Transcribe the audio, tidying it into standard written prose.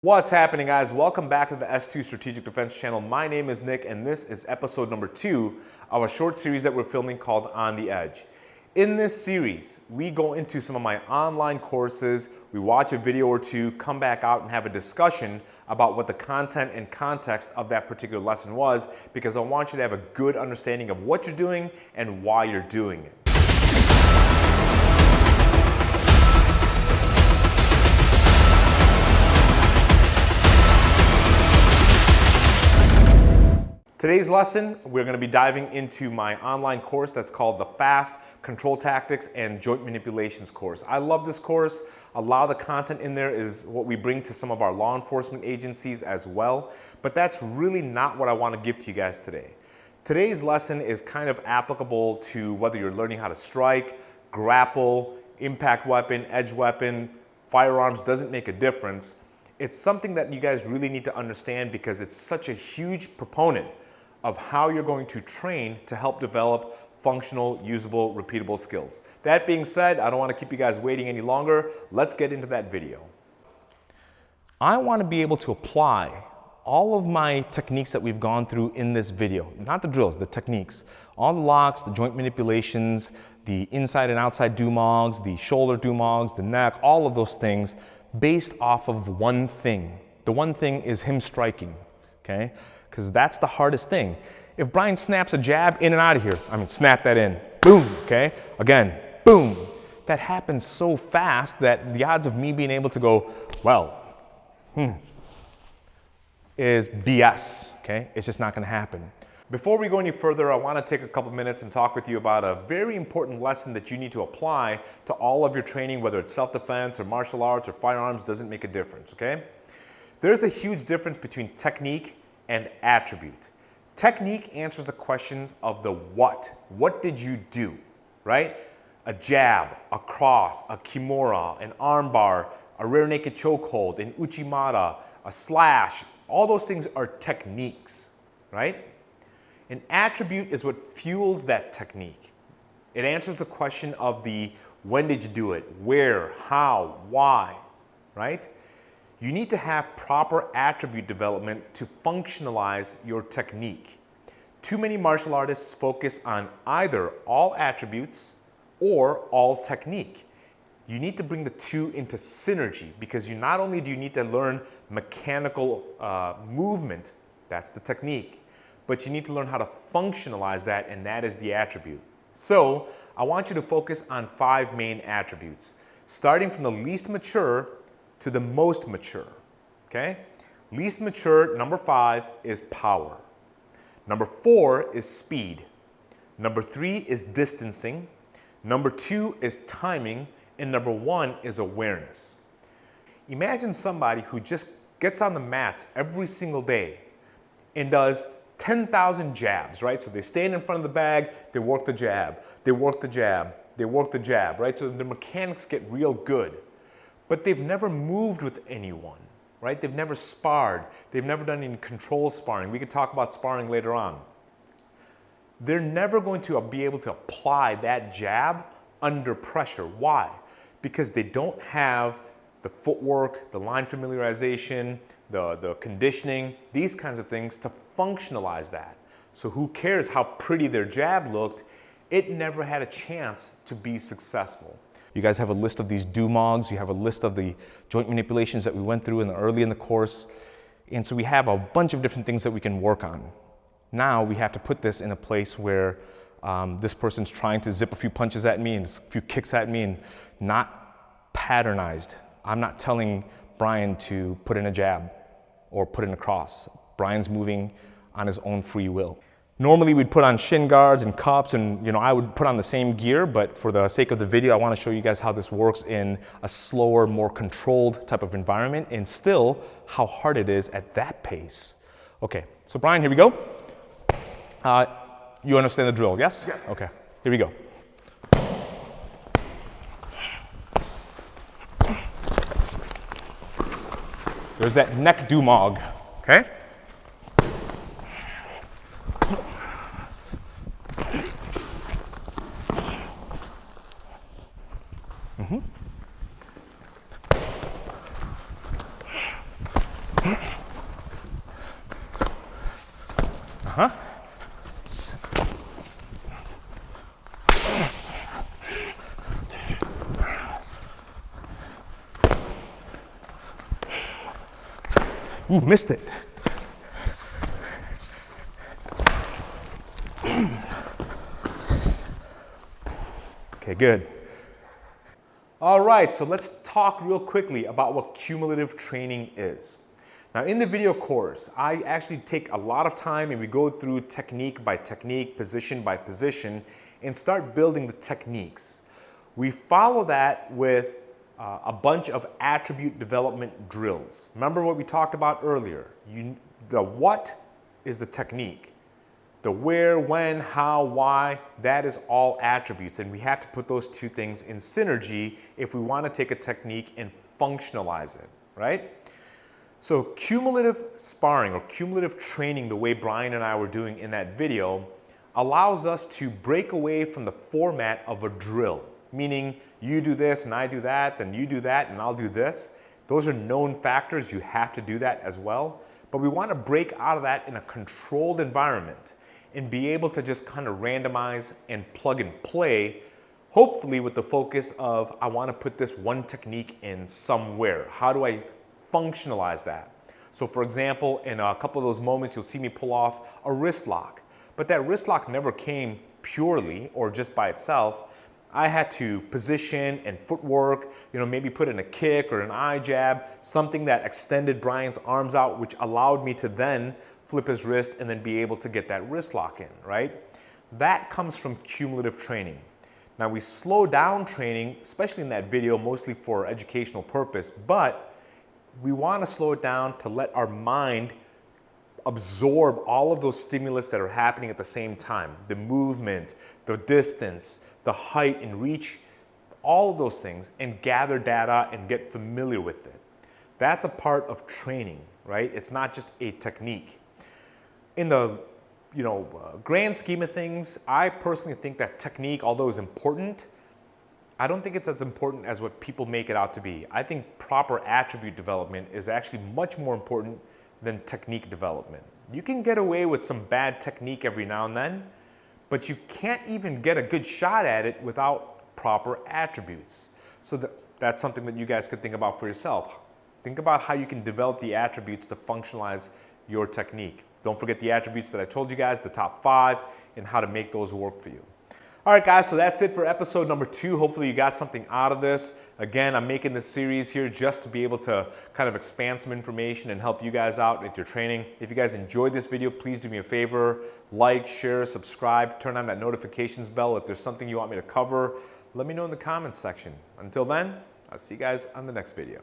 What's happening, guys? Welcome back to the S2 Strategic Defense channel. My name is Nick, and this is episode number 2 of a short series that we're filming called On the Edge. In this series, we go into some of my online courses, we watch a video or two, come back out and have a discussion about what the content and context of that particular lesson was, because I want you to have a good understanding of what you're doing and why you're doing it. Today's lesson, we're going to be diving into my online course that's called the Fast Control Tactics and Joint Manipulations course. I love this course. A lot of the content in there is what we bring to some of our law enforcement agencies as well, but that's really not what I want to give to you guys today. Today's lesson is kind of applicable to whether you're learning how to strike, grapple, impact weapon, edge weapon, firearms, doesn't make a difference. It's something that you guys really need to understand because it's such a huge proponent of how you're going to train to help develop functional, usable, repeatable skills. That being said, I don't want to keep you guys waiting any longer. Let's get into that video. I want to be able to apply all of my techniques that we've gone through in this video, not the drills, the techniques, all the locks, the joint manipulations, the inside and outside do-mogs, the shoulder do-mogs, the neck, all of those things based off of one thing. The one thing is him striking, okay? Because that's the hardest thing. If Brian snaps a jab in and out of here, snap that in, boom, okay? Again, boom. That happens so fast that the odds of me being able to go, is BS, okay? It's just not gonna happen. Before we go any further, I wanna take a couple minutes and talk with you about a very important lesson that you need to apply to all of your training, whether it's self-defense or martial arts or firearms, doesn't make a difference, okay? There's a huge difference between technique and attribute. Technique answers the questions of the what. What did you do, right? A jab, a cross, a kimura, an armbar, a rear naked chokehold, an uchimata, a slash. All those things are techniques, right? An attribute is what fuels that technique. It answers the question of the when did you do it, where, how, why, right? You need to have proper attribute development to functionalize your technique. Too many martial artists focus on either all attributes or all technique. You need to bring the two into synergy because you not only do you need to learn mechanical movement, that's the technique, but you need to learn how to functionalize that, and that is the attribute. So I want you to focus on 5 main attributes, starting from the least mature to the most mature, okay? Least mature, number 5, is power. Number 4 is speed. Number 3 is distancing. Number 2 is timing. And number 1 is awareness. Imagine somebody who just gets on the mats every single day and does 10,000 jabs, right? So they stand in front of the bag, they work the jab, they work the jab, they work the jab, right? So the mechanics get real good. But they've never moved with anyone, right? They've never sparred. They've never done any control sparring. We could talk about sparring later on. They're never going to be able to apply that jab under pressure. Why? Because they don't have the footwork, the line familiarization, the conditioning, these kinds of things to functionalize that. So who cares how pretty their jab looked? It never had a chance to be successful. You guys have a list of these do-mogs, you have a list of the joint manipulations that we went through early in the course, and so we have a bunch of different things that we can work on. Now we have to put this in a place where this person's trying to zip a few punches at me and a few kicks at me and not patternized. I'm not telling Brian to put in a jab or put in a cross. Brian's moving on his own free will. Normally we'd put on shin guards and cups and I would put on the same gear, but for the sake of the video, I want to show you guys how this works in a slower, more controlled type of environment and still how hard it is at that pace. Okay, so Brian, here we go. You understand the drill, yes? Yes. Okay, here we go. There's that neck do-mog, okay? Uh-huh. Ooh, missed it. Okay, good. All right, so let's talk real quickly about what cumulative training is. Now in the video course, I actually take a lot of time and we go through technique by technique, position by position, and start building the techniques. We follow that with a bunch of attribute development drills. Remember what we talked about earlier. The what is the technique. The where, when, how, why, that is all attributes, and we have to put those two things in synergy if we want to take a technique and functionalize it, right? So cumulative sparring or cumulative training, the way Brian and I were doing in that video, allows us to break away from the format of a drill, meaning you do this and I do that, then you do that and I'll do this. Those are known factors, you have to do that as well, but we want to break out of that in a controlled environment and be able to just kind of randomize and plug and play, hopefully with the focus of, I want to put this one technique in somewhere. How do I functionalize that? So for example, in a couple of those moments, you'll see me pull off a wrist lock, but that wrist lock never came purely or just by itself. I had to position and footwork, maybe put in a kick or an eye jab, something that extended Brian's arms out, which allowed me to then flip his wrist and then be able to get that wrist lock in, right? That comes from cumulative training. Now we slow down training, especially in that video, mostly for educational purpose, but we want to slow it down to let our mind absorb all of those stimulus that are happening at the same time. The movement, the distance, the height and reach, all of those things, and gather data and get familiar with it. That's a part of training, right? It's not just a technique. In the grand scheme of things, I personally think that technique, although is important, I don't think it's as important as what people make it out to be. I think proper attribute development is actually much more important than technique development. You can get away with some bad technique every now and then, but you can't even get a good shot at it without proper attributes. So that's something that you guys could think about for yourself. Think about how you can develop the attributes to functionalize your technique. Don't forget the attributes that I told you guys, the top 5, and how to make those work for you. All right, guys, so that's it for episode number 2. Hopefully you got something out of this. Again, I'm making this series here just to be able to kind of expand some information and help you guys out with your training. If you guys enjoyed this video, please do me a favor, like, share, subscribe, turn on that notifications bell. If there's something you want me to cover, let me know in the comments section. Until then, I'll see you guys on the next video.